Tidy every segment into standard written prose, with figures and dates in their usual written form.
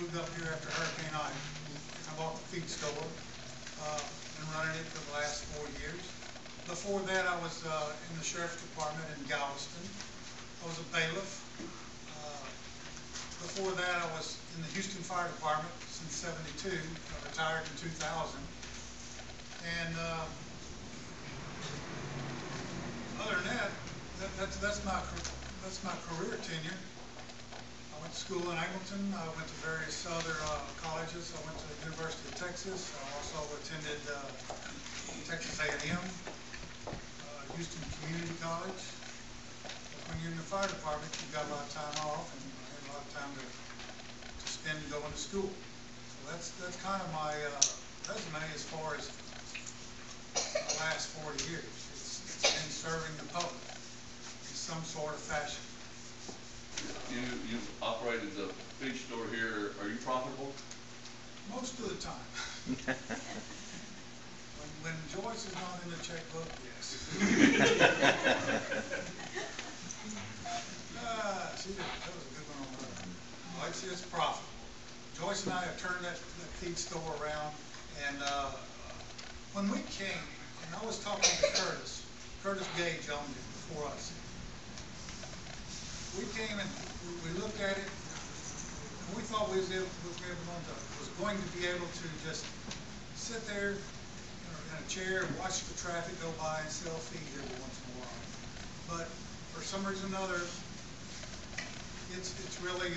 moved up here after Hurricane Ida. I bought the feed store. Been running it for the last 4 years. Before that, I was in the sheriff's department in Galveston. I was a bailiff. Before that, I was in the Houston Fire Department since '72. I retired in 2000. And other than that, that's my career tenure. I went to school in Angleton. I went to various other colleges. I went to the University of Texas. I also attended Texas A&M, Houston Community College. When you're in the fire department, you've got a lot of time off, and I had a lot of time to spend going to school. So that's kind of my resume as far as the last 40 years. It's been serving the public in some sort of fashion. You've operated the feed store here. Are you profitable? Most of the time. when Joyce is not in the checkbook, yes. That was a good one on her. Well, it's profitable. Joyce and I have turned that feed store around, and when we came, and I was talking to Curtis Gage owned it before us. We came and we looked at it, and we thought we was going to be able to just sit there in a chair and watch the traffic go by and sell feed every once in a while. But for some reason or another, it really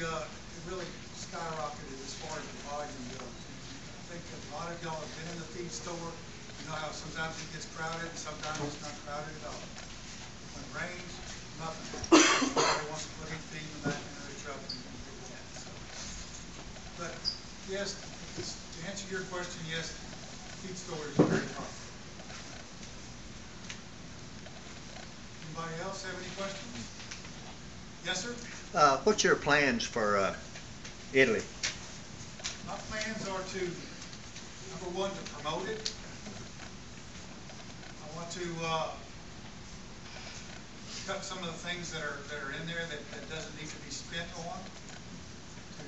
skyrocketed as far as the volume goes. I think that a lot of y'all have been in the feed store. You know how sometimes it gets crowded and sometimes it's not crowded at all. When it rains, nothing happens. Everybody wants to put in feed in the back of their truck and do that. So, but yes, to answer your question, yes, feed store is very profitable. Anybody else have any questions? Yes, sir? What's your plans for Italy? My plans are to, number one, to promote it. I want to cut some of the things that are in there that doesn't need to be spent on, to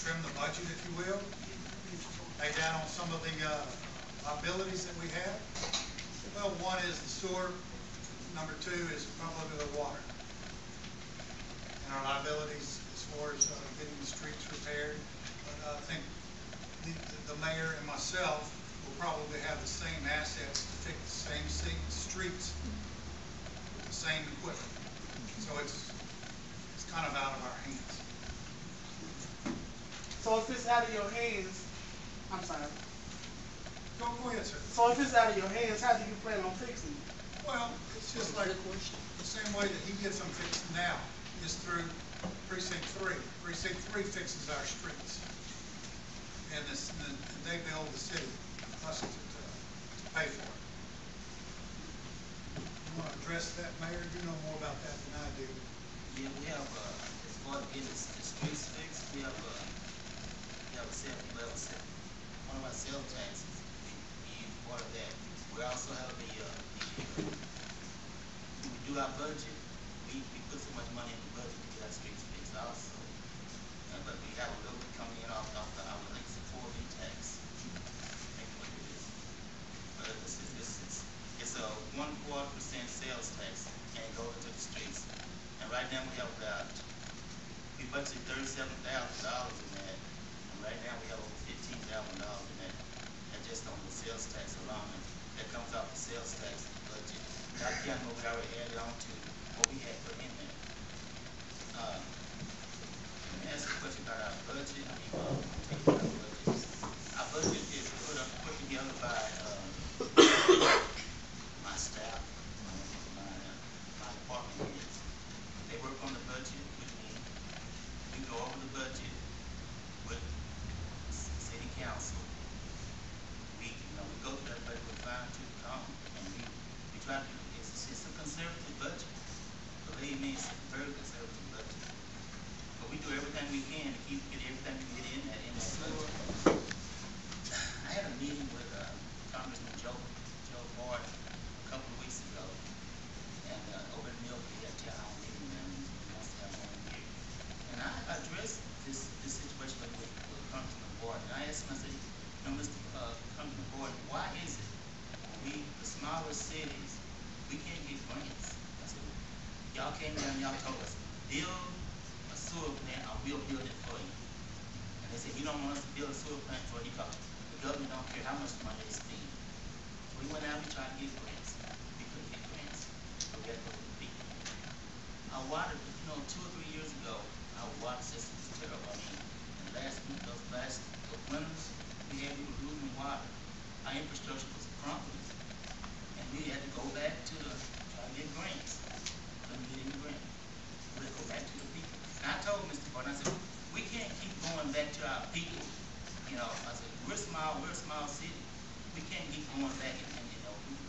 trim the budget, if you will, lay down on some of the liabilities that we have. Well, one is the sewer. Number two is probably the water. And our liabilities as far as getting the streets repaired. But I think the mayor and myself will probably have the same assets to fix the same streets with the same equipment. So it's kind of out of our hands. So if it's out of your hands, I'm sorry. Go ahead, sir. So if it's out of your hands, how do you plan on fixing it? Well, it's just like the same way that he gets them fixed now is through Precinct 3. Precinct 3 fixes our streets. And they build the city, us to pay for it. You want to address that, Mayor? You know more about that than I do. Yeah, we have, as far as getting the streets fixed, we have a level set. One of our sales taxes, we use part of that. We also have when we do our budget, we put so much money in the budget to get our streets fixed also. But we have a little bit coming in off our like 4B tax. I think what it is. But it's a 1/4% sales tax and it goes into the streets. And right now we have we budgeted $37,000 in that. And right now we have over $15,000 in that. And just on the sales tax alone. That comes out the sales tax budget. Not counting what we already added on to what we had put in there. Let me ask you a question about our budget. I mean, our budget is put together by my staff, my department heads. They work on the budget with me. We go over the budget with city council. We go through that budget with fine-tooth comb, and we try to. It's a conservative budget. Believe me, it's a very conservative budget. But we do everything we can to get everything we get in that budget. I had a meeting with Congressman Joe Moore a couple of weeks ago, and over in Milford, we had a town hall meeting, and we must have one here. And I addressed this situation with is, we can't get grants. I said, y'all came down, y'all told us, build a sewer plant, or we'll build it for you. And they said, you don't want us to build a sewer plant for you because the government don't care how much money they spend. So we went out and tried to get grants. We couldn't get grants. So we had to go to the people. Our water, 2 or 3 years ago, our water system was terrible. I mean, those last winters, we were losing water. Our infrastructure was crumbling. And we had to go back to try to get grants. Couldn't get any grants. We had to go back to the people. And I told Mr. Gordon, I said, we can't keep going back to our people. I said, we're a small city. We can't keep going back and we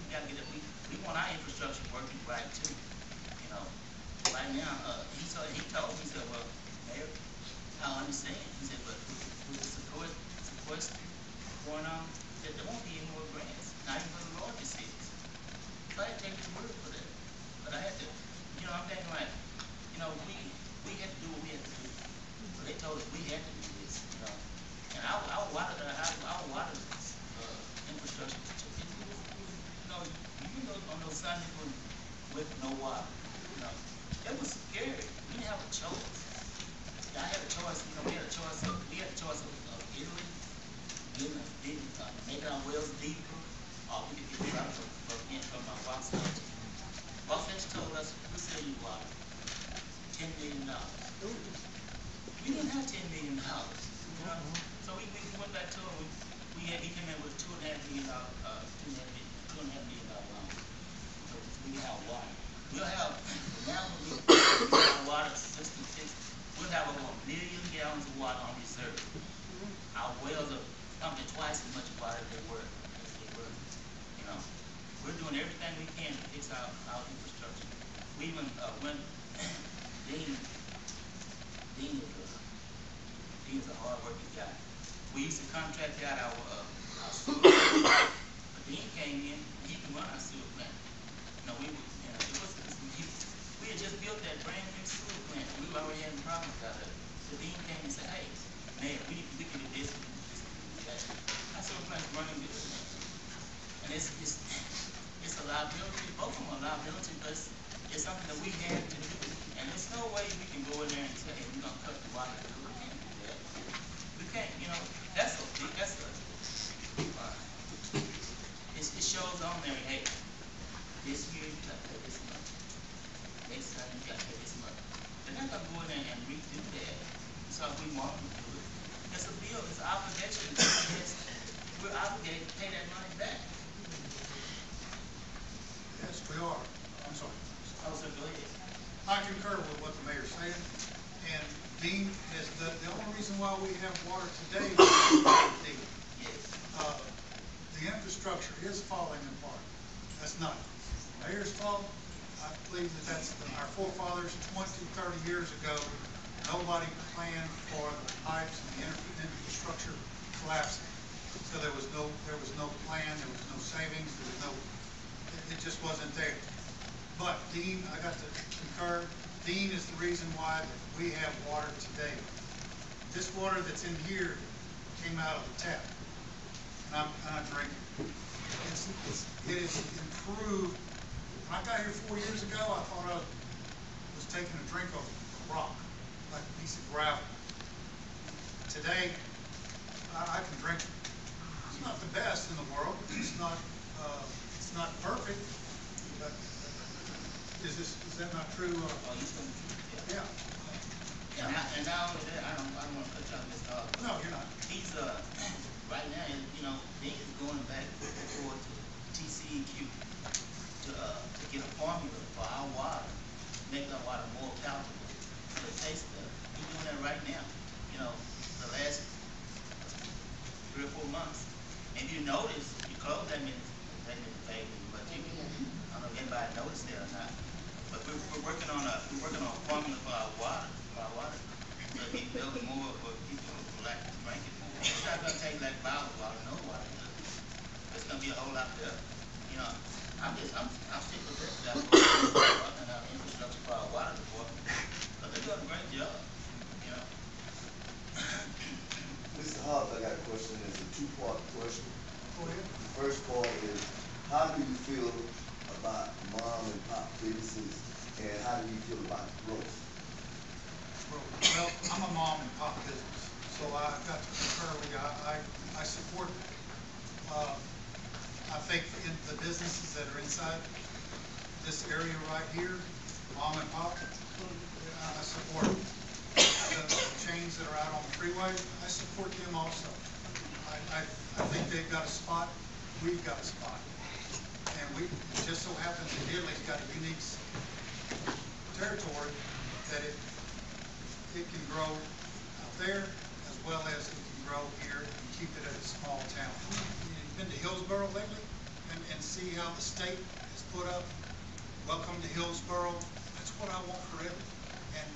gotta get it. We want our infrastructure working right too. Right now, he told me, he said, well, Mayor, I understand. He said, but with the sequester going on, that there won't be any more grants, not even for the larger cities. So I had to take his word for that. But I had to, I'm thinking like, we had to do what we had to do. So they told us we had to do this, And our water infrastructure, on those Sundays with no water, it was scary. We didn't have a choice. I had a choice, we had a choice of Italy, making our wells deeper, or we could get water from our box hedge. Box hedge told us, we'll sell you water, $10 million. We didn't have $10 million, So we went back to him. He came in with $2.5 million loan. So we have water. We'll have, now when we get our water system fixed, we'll have over 1 million gallons of water on reserve. Our wells are pumping twice as much water as they were. We're doing everything we can to fix our infrastructure. We even went, Dean is a hard-working guy. We used to contract out our sewer plant. But Dean came in, he can run our sewer plant. We had just built that brand new sewer plant. We were already having problems out there. So Dean came and said, hey, man, we can do this, that. Our sewer plant's running good, man. And it's a liability. Both of them are liability, but it's something that we had to do. And there's no way we can go in there and say, hey, we're going to cut the water. We can't do that. We can't, it shows on there, hey, this year you got to pay this much. Next time you got to pay this much. They're not going to go in there and redo that. So if we want them to do it, it's a bill, it's an obligation. We're obligated to pay that money back. Yes, we are. I'm sorry. Oh, so go ahead. I concur with what the mayor's saying, and Dean is the only reason why we have water today is Dean. Yes. The infrastructure is falling apart. That's not the mayor's fault. I believe that's our forefathers 20, 30 years ago. Nobody planned for the pipes and the infrastructure collapsing. So there was no plan, there was no savings, it just wasn't there. But Dean, I got to concur, Dean is the reason why we have water today. This water that's in here came out of the tap, and I'm drinking. It is improved. When I got here 4 years ago, I thought I was taking a drink of a rock, like a piece of gravel. Today, I can drink it. It's not the best in the world. It's not perfect, but is that not true? Yeah. And not only that, I don't want to cut you off, Mr. Hobbs. No, you're not. He's right now, Dean is going back forward to TCEQ to get a formula for our water, make our water more palatable to the taste of. He's doing that right now. The last 3 or 4 months. And you notice, you close that minute pay, but I don't know if anybody noticed that or not. But we're working on a formula for our water. So we build more for people who like to drink it more. It's not gonna take like bottled water, no water. It's gonna be a whole lot better. I'm sick of this guy working on infrastructure for our water department. But they're doing a great job. Mr. Hobbs, I got a question. It's a two-part question. Go ahead. The first part is, how do you feel about mom and pop businesses, and how do you feel about growth? Well, I'm a mom and pop business, so I've got to concur with you. I support that. I think in the businesses that are inside this area right here, mom and pop, I support them. The chains that are out on the freeway, I support them also. I think they've got a spot, we've got a spot. And it just so happens that Italy's got a unique territory that it can grow out there as well as it can grow here and keep it at a small town. You've been to Hillsborough lately and see how the state has put up, welcome to Hillsborough. That's what I want for Italy. And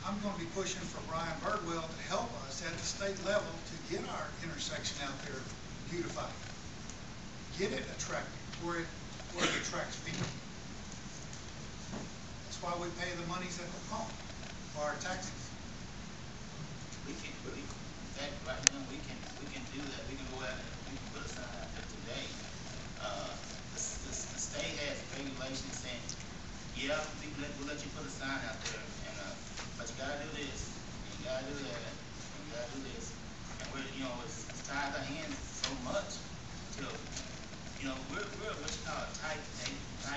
I'm going to be pushing for Brian Birdwell to help us at the state level to get our intersection out there beautified. Get it attractive where it attracts people. That's why we pay the monies at the pump for our taxes. We can, in fact, right now, we can do that. We can go out and we can put a sign out there today. The state has regulations saying, yeah, we'll let you put a sign out there, and but you gotta do this, and you gotta do that, and you gotta do this. And we're, it's tied our hands so much till, we're what you call a type A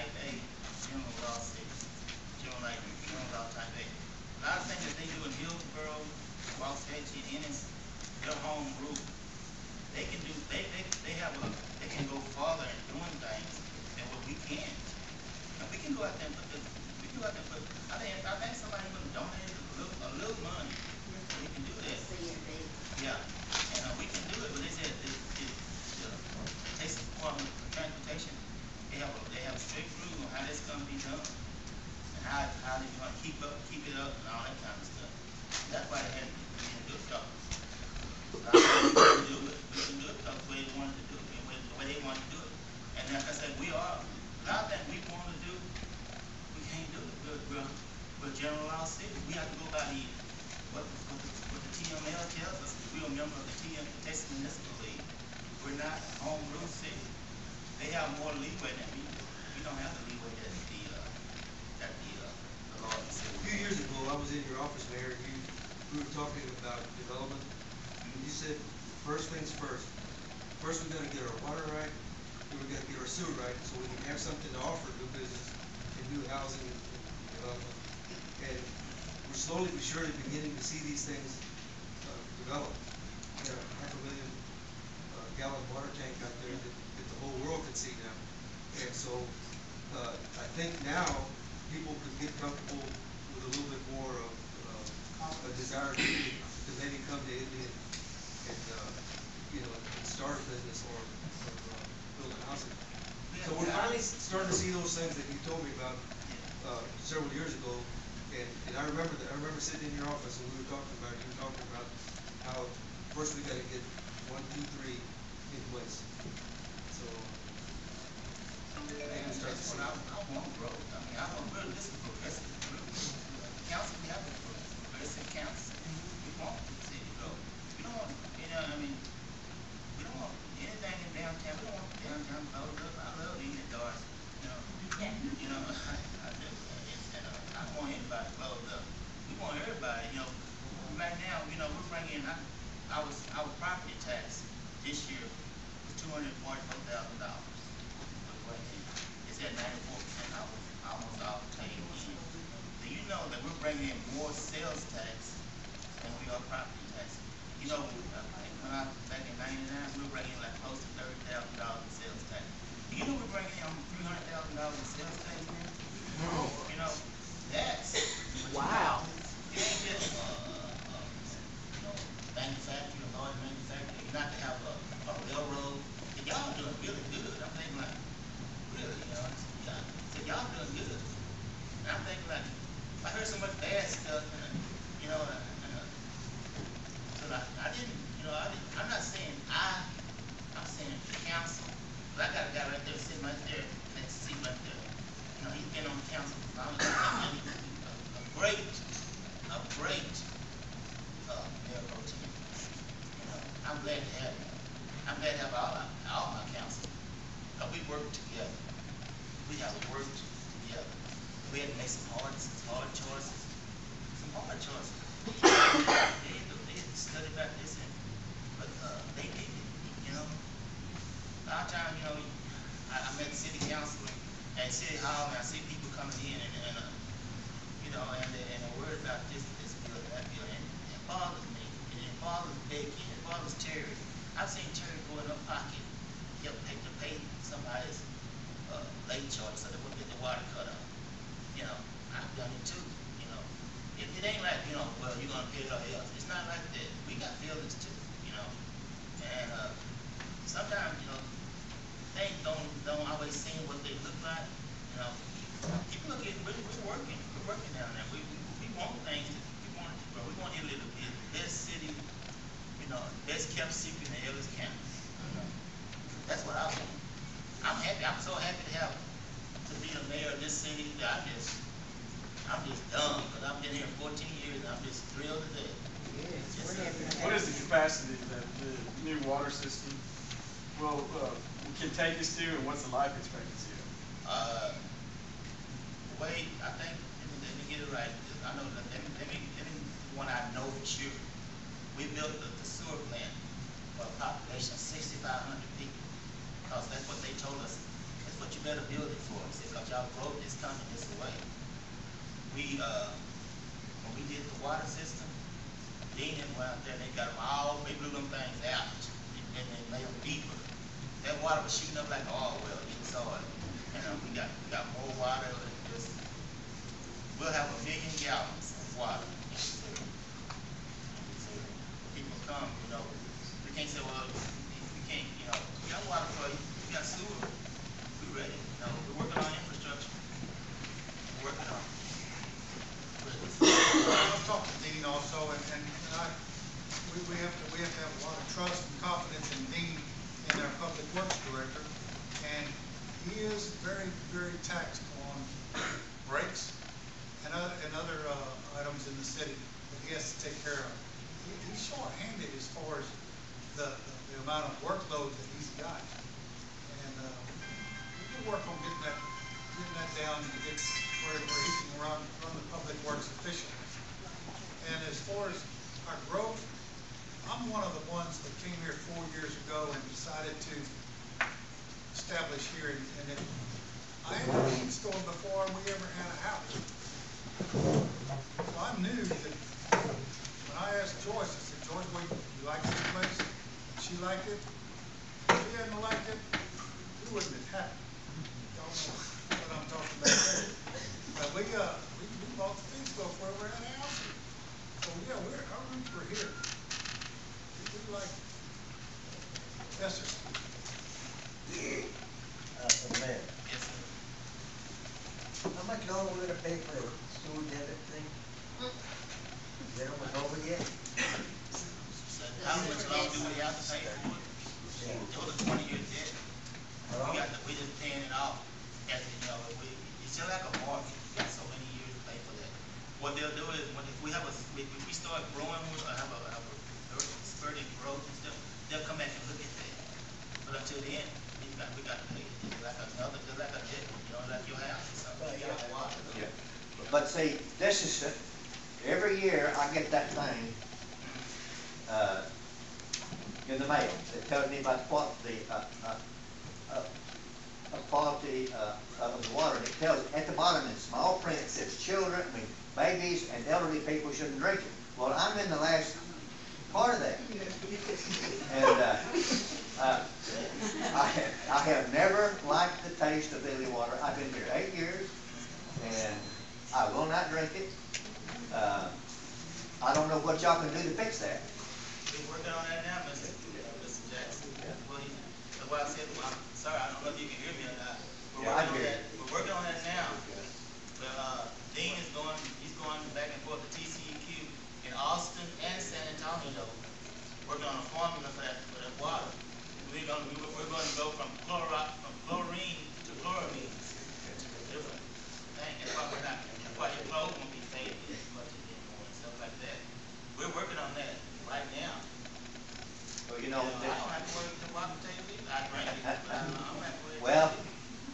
general law city. General law type A. A lot of things that they do in Hillsborough, Wasatch, Ennis, their home rule. They can do, they can go farther in doing things than what we can. And we can go out there and I think somebody would donate a little money. We can do that. Yeah. And we can do it, but they said the Texas Department of Transportation, they have strict rules on how this is gonna be done. And how they want to keep it up and all that kind of stuff. That's why they had to do it. We can do it because the way they wanted to do it, the way they wanted to do it. And like I said, a lot of that we want to do, we can't do it. We're general law city. We have to go by what the TML tells us. We're a member of the Texas Municipal League. We're not a home rule city. They have more leeway than we do. We don't have the leeway that the law is. A few years ago, I was in your office, Mayor. We were talking about development. You said, first things first. First, we got to get our water right. Then we got to get our sewer right, so we can have something to offer to business and do housing and development. And we're slowly but surely beginning to see these things develop. We got a 500,000 gallon water tank out there that the whole world can see now. And so I think now people could get comfortable with a little bit more of a desire to maybe come to Italy and start a business or build a house. So we're finally starting to see those things that you told me about several years ago. And I remember sitting in your office and you were talking about how first we got to get 1, 2, 3 in place. So I want growth. I mean, I want really this is progressive. Council, we have a progressive council. We want the city to grow. We don't want, we don't want anything in downtown. We don't want downtown closed up. I love eating at doors. I do. I don't want anybody closed up. We want everybody. Right now, we're bringing in our property tax this year was $244,000. It's at 94% almost all paid in. Do you know that we're bringing in more sales tax than we are property tax? When I back in '99, we were bringing in like close to $30,000 in sales tax. Do you know we're bringing in $300,000 in sales tax now? No. That's Wow. It ain't just manufacturing, large manufacturing. You not to have a railroad. Y'all doing really good. I'm thinking like, really, so y'all doing good. And I'm thinking like, I heard so much bad stuff, so I didn't, I'm not saying I'm saying the council kind of work together. We had to make some hard choices. They had to study about this, but they did it, you know. A lot of times, you know, I met the city council and city hall, and I see people coming in and you know, and they're worried about this bill, that bill, and it bothers me, and it bothers Becky, and it bothers Terry. I've seen Terry go in her pocket, to pay somebody's late charge so they won't get the water cut off. You know, I've done it too, you know. It ain't like, you know, well, you're gonna pay it all else. It's not like that. We got feelings too, you know. And sometimes, you know, things don't always seem what they look like. You know, people look at we're working down there. We want things we want it to grow. We want Italy to be the best city, you know, best kept secret in Ellis County. That's what I want. I'm happy. I'm so happy to be the mayor of this city that I'm just dumb because I've been here 14 years and I'm just thrilled to death. What is the capacity that the new water system will can take us to, and what's the life expectancy of it? Wait, I think, let me get it right. I know that, let me one I know for sure. We built the sewer plant for a population of 6,500 people because that's what they told us. That's what you better build it for. Because y'all growth is coming this way. When we did the water system, Dean went out there and they got them all, they blew them things out and they made them deeper. That water was shooting up like an oil well, you saw it. And we got more water than this. We'll have 1 million gallons of water. People come, you know, we can't say, well, we can't, you know, we got water for you, we got sewer, we ready, you know, we're working on infrastructure. We're working on it. I've talked to Dean also, and we have to have a lot of trust and confidence in Dean and our public works director, and he is very, very taxed on breaks and other items in the city that he has to take care of. He's short-handed as far as the amount of workload that he's got, and we'll work on getting that down and get where he can run the public works efficiently. And as far as our growth, I'm one of the ones that came here 4 years ago and decided to establish here, and I had a feed store before we ever had a house. So I knew that when I asked Joyce, I said, Joyce, you like this place? She liked it. If she hadn't liked it, we wouldn't have happened. Y'all know what I'm talking about there. But we bought the feed store before we had a house. So yeah, our roots were here. We like it. Yes, sir. Mayor, Yes, sir. how much longer we gonna pay for the sewer debit thing? Is that almost over yet? So how much longer do we have to pay for it? It was a 20-year debt. We just paying it off as, you know, it's just like a mortgage. You got so many years to pay for that. What they'll do is, if we start growing, have a spurting growth and stuff, they'll come back and look at that. But until then, we got to pay it. It's like a debt, you know, like your house or something. You got water. Yeah. But see, this is, every year I get that thing, in the mail that tells me about the quality of the water. And it tells, at the bottom in small print, it says children, babies and elderly people shouldn't drink it. Well, I'm in the last part of that. And I have never liked the taste of Italy water. I've been here 8 years, and I will not drink it. I don't know what y'all can do to fix that. We're working on that now, Mr. Jackson. Well, that's why I said, well, I'm sorry, I don't know if you can hear me or not. We're working on that now. But Dean is going back and forth to TCEQ in Austin and San Antonio, working on a formula for that water. We're going to go from chlorine to chloramine. It's a different thing. That's why your clothes won't be faded as much anymore and stuff like that. We're working on that right now. Well, you know, I don't have to worry about the water table either. I drink it. I'm not worried. well,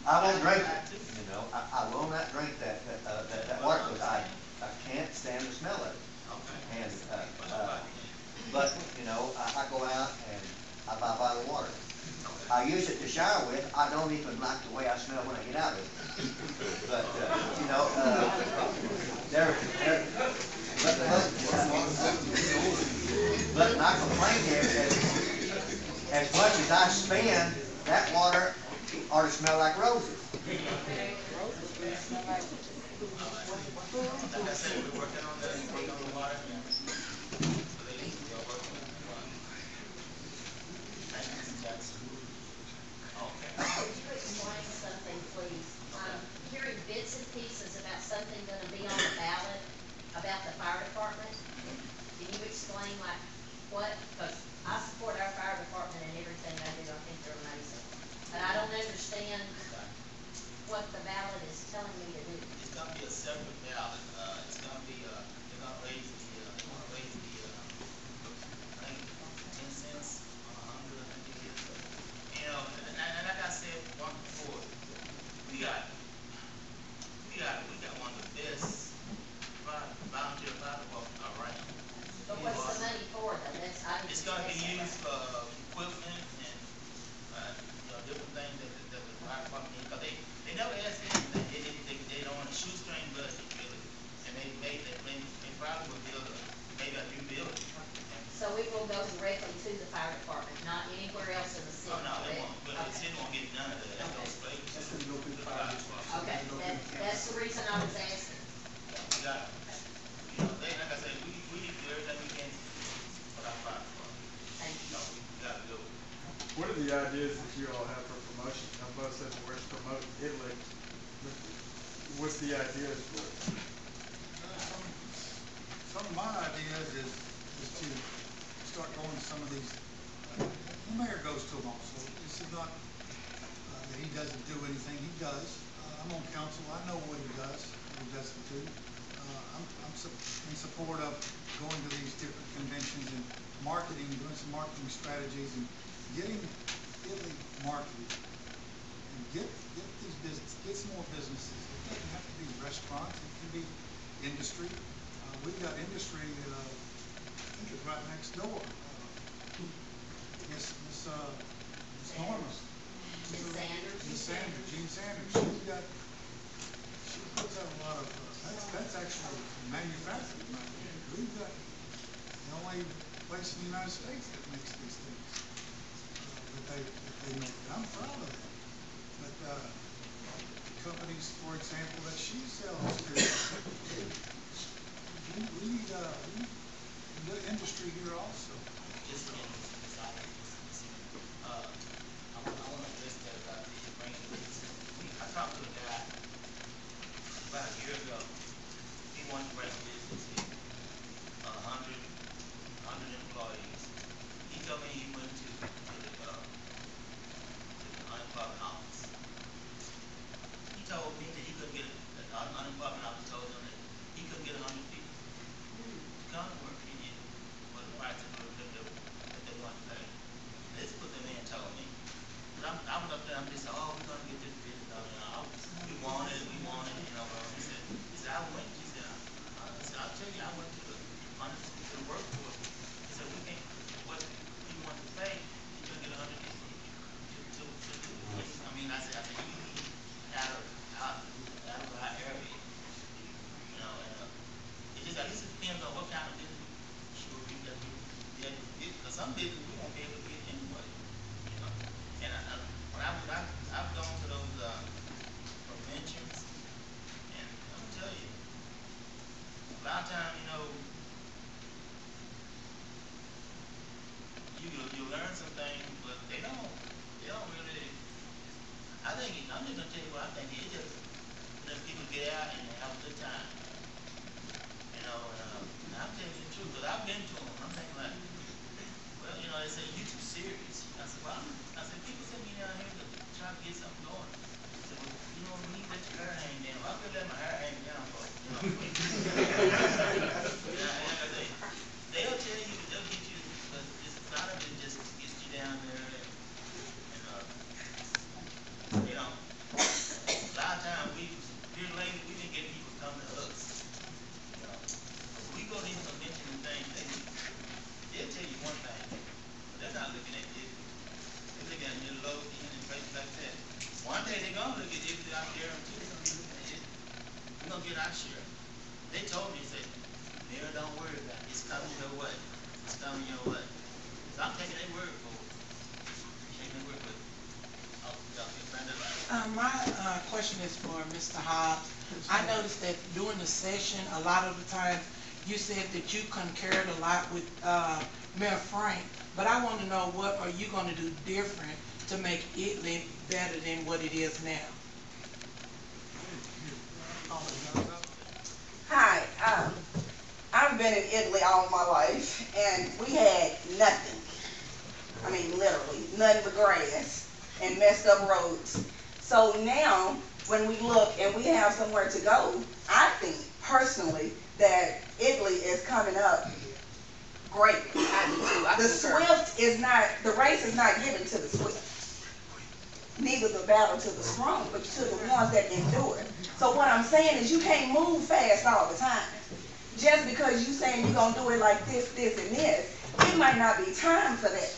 I won't drink it, you know. will not drink that water, because I can't stand the smell of it. Okay. And, but, you know, I go out and I buy bottled water. I use it to shower with. I don't even like the way I smell when I get out of it. But, you know, but my complaint is, as much as I spend, that water ought to smell like roses. Like I said, we're working on that, working on the water. Could you explain something, please? I'm hearing bits and pieces about something gonna be on the ballot about the fire department. Can you explain like what, because I support our fire department and everything they do, I think they're amazing. But I don't understand what the ballot is telling me to do. It's gonna be a separate ballot, it's gonna be, they're gonna raise the, I think, 10 cents on 100, I think it is. You know, and like I said once before, we got one of the best volunteer fire departments around. But what's the money for though? That's, I It's gonna be used for equipment and, you know, different things that the fire department needs, because they never asked anything, they don't want a shoestring budget, really. And they probably will build maybe a new building. So it will go directly to the fire department, not anywhere else in the city? Oh, no, they won't, but the Okay. city won't get none of that, that goes straight to the fire department. Okay, that's the reason I was asking. We got, you know, like I said, we need to do everything we can for our fire department. Thank You you. know, we gotta do it. What are the ideas that you all have for promotion? I both said the words promote Italy. What's the ideas for it? Some of my ideas is to start going to some of these, the mayor goes to them also. This is not, that he doesn't do anything, he does. I'm on council, I know what he does, what he doesn't do. I'm in support of going to these different conventions and marketing, doing some marketing strategies and getting Italy marketed. And get these businesses, get some more businesses. It doesn't have to be restaurants, it can be industry. We've got industry, I think it's right next door. Miss Norma's. Ms. Sanders? Ms. Sanders, Jean Sanders. She puts out a lot of, that's actually manufacturing. We've got the only place in the United States that makes these things. That they make. I'm proud of that. But companies, for example, that she sells to, we need the industry here also. Just in this item, I want to address that about the bringing this. I talked to a guy about a year ago. He wanted to bring a business here, 100 employees. He told me he went to the unemployment office. He told me that he couldn't get the unemployment office told him that he couldn't get 100 people to come to work. He did for the price that they wanted to pay. This put them in and told me. But I was up there, I'm just, oh, we're gonna get this business done. We want it, you know. He said, I went. He said, I'll tell you, I went to the workforce. He said, we think what he wanted to pay, he couldn't get 100 people to do it. I mean, I said, he had a gonna get our share. They told me, said, Mayor, don't worry about it, it's coming your way, it's coming your way. So I'm taking their word for it. Taking their word for it. Oh, y'all feel Brandon? My question is for Mr. Hobbs. I noticed that during the session, a lot of the times, you said that you concurred a lot with Mayor Frank, but I want to know, what are you going to do different to make Italy better than what it is now? Hi, I've been in Italy all my life, and we had nothing. I mean, literally, nothing but grass and messed up roads. So now, when we look and we have somewhere to go, I think, personally, that Italy is coming up great. The swift is not, the race is not given to the swift. Neither the battle to the strong, but to the ones that endure. So what I'm saying is, you can't move fast all the time. Just because you saying you're gonna do it like this, this, and this, it might not be time for that.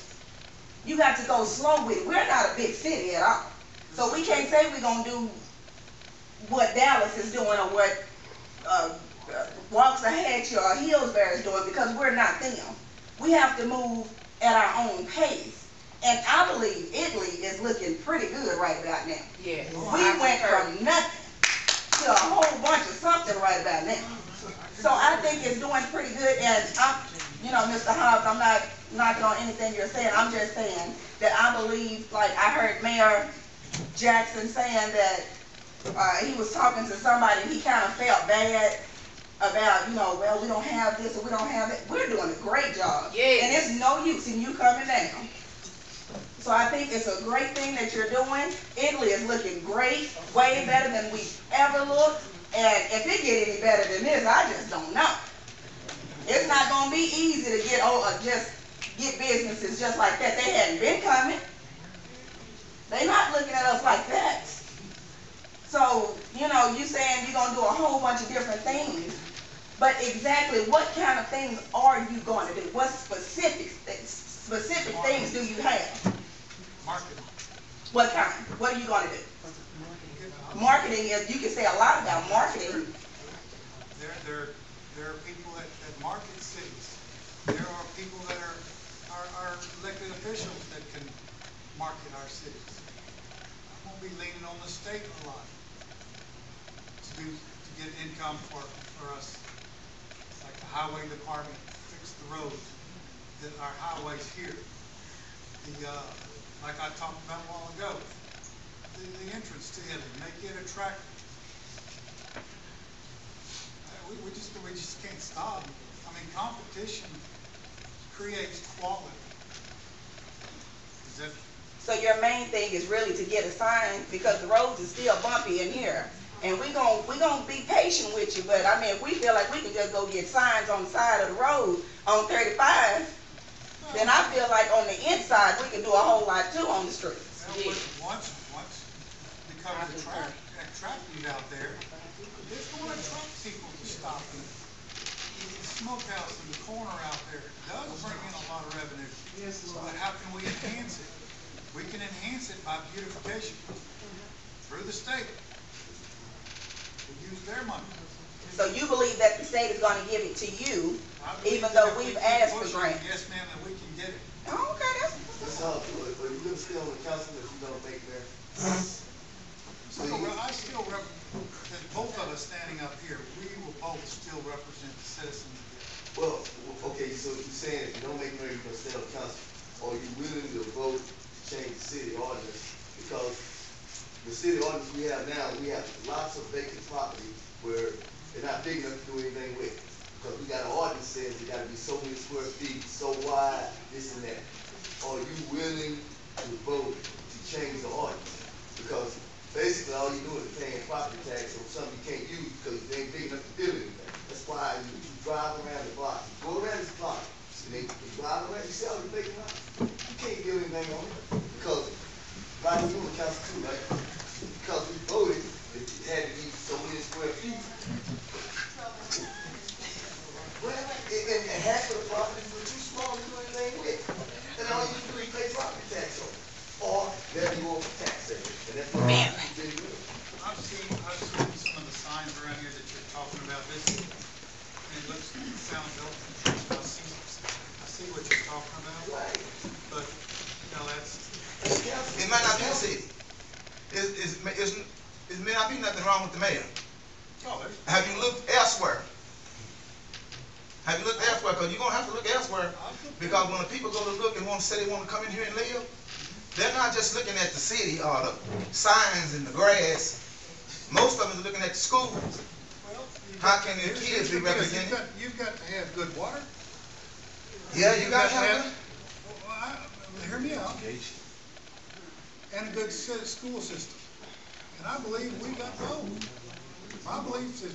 You got to go slow with it. We're not a big city at all. So we can't say we're gonna do what Dallas is doing or what Waxahachie or Hillsborough is doing, because we're not them. We have to move at our own pace. And I believe Italy is looking pretty good right about now. Yeah. We went from nothing to a whole bunch of something right about now. So I think it's doing pretty good. And I'm, you know, Mr. Hobbs, I'm not knocking on anything you're saying. I'm just saying that I believe, like I heard Mayor Jackson saying that he was talking to somebody and he kind of felt bad about, you know, well, we don't have this or we don't have that. We're doing a great job. Yeah. And it's no use in you coming down. So I think it's a great thing that you're doing. Italy is looking great, way better than we've ever looked. And if it get any better than this, I just don't know. It's not going to be easy to get get businesses just like that. They hadn't been coming. They're not looking at us like that. So, you know, you saying you're going to do a whole bunch of different things. But exactly what kind of things are you going to do? What specific things do you have? Marketing. What kind? What are you going to do? Marketing, you can say a lot about marketing. There are people that market cities. There are people that are elected officials that can market our cities. I'm going to be leaning on the state a lot to get income for us. Like the highway department, fix the roads, our highways here. Like I talked about a while ago, the entrance to Italy, make it attractive. We just can't stop. I mean, competition creates quality. Is that? So your main thing is really to get a sign, because the roads are still bumpy in here. And we're gonna be patient with you, but I mean, if we feel like we can just go get signs on the side of the road on 35, then I feel like on the inside we can do a whole lot too on the streets. Well, once becomes attractive out there, it's going to attract people to stop. The smokehouse in the corner out there does bring in a lot of revenue. But how can we enhance it? We can enhance it by beautification through the state. We use their money. So you believe that the state is going to give it to you, even though we've asked for grants? Yes, ma'am, that we can get it. Oh, okay, that's But you're going to stay on the council if you don't make there. I still represent, both of us standing up here, we will both still represent the citizens of it. Well, okay, so you're saying if you don't make mayor, you're going to stay on the council. Or are you willing to vote to change the city ordinance? Because the city ordinance we have now, we have lots of vacant property where they're not big enough to do anything with. Because we got an ordinance that says it got to be so many square feet, so wide, this and that. Are you willing to vote to change the ordinance? Because basically all you're doing is paying property tax on something you can't use because they ain't big enough to build anything. That's why you drive around the block. Go around this block. And they drive around, you see all the vacant lots. You can't build anything on it. Because right here on the council too, right? Because we voted, it had to be so many square feet. signs around here that you're talking about, this, and it looks, it sounds open. I see what you're talking about. Right. But, you know, that's, It might not be the city. It may not be nothing wrong with the mayor. oh, there's. Have you looked elsewhere? Have you looked elsewhere? Because you're going to have to look elsewhere. Because when the people go to look and want to say they want to come in here and live, they're not just looking at the city or the signs and the grass. Most of them are looking at the schools. Well, How can the here's kids the be deal. represented? You've got to have good water. Yeah, you got to have, have. hear me out. And a good school system. And I believe we got both. My belief is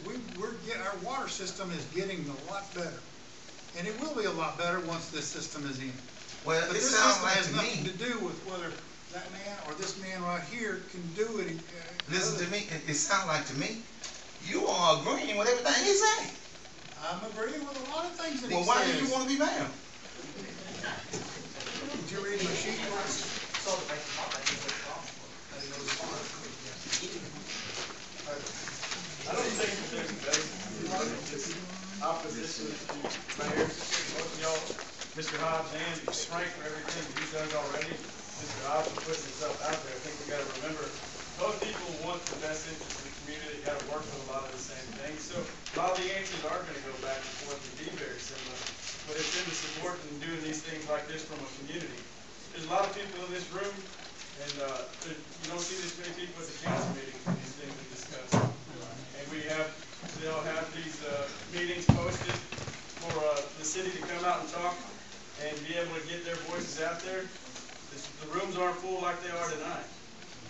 our water system is getting a lot better. And it will be a lot better once this system is in. Well, But it this sounds system like has to nothing to me. do with whether that man or this man right here can do it. Listen to me. It sounds like to me. You are agreeing with everything he's saying. I'm agreeing with a lot of things that he Well, says. why do you want to be mayor? Did you read my sheet? I don't think that there's a basis in opposition to mayors. Both of y'all, Mr. Hobbs and Frank, for everything that you've done already. Mr. Hobbs for putting himself out there. I think we gotta remember, both people want the best interest of the community. They gotta work with a lot of the same things. So a lot of the answers are gonna go back and forth and be very similar. But it's in the support and doing these things like this from a community. There's a lot of people in this room, and you don't see this many people at the council meetings when these things are discussed. And they'll have these meetings posted for the city to come out and talk and be able to get their voices out there. The rooms aren't full like they are tonight.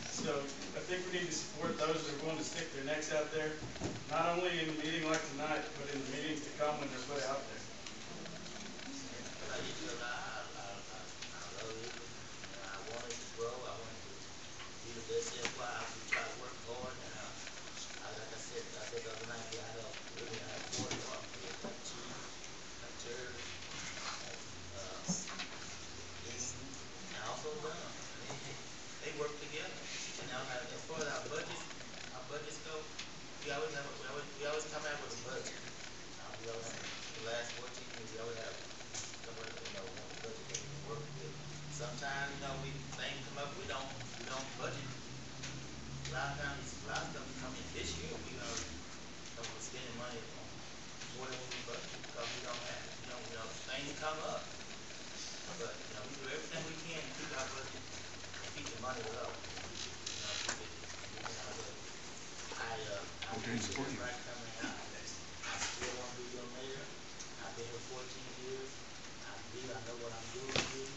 So I think we need to support those that are willing to stick their necks out there, not only in a meeting like tonight, but in the meetings to come when they're put out there. They work together. And now, as far as our budgets go, we always come out with a budget. We always, the last 14 years, we always have someone, one budget that we can work with. Sometimes, things come up, we don't budget. A lot of times we come in this year, we are spending money on more than we budget because we don't have, things come up. But, we do everything we can to keep our budget, keep the money low. Keep it out of it. I appreciate everybody coming out. I still want to be your mayor. I've been here 14 years. I believe I know what I'm doing here.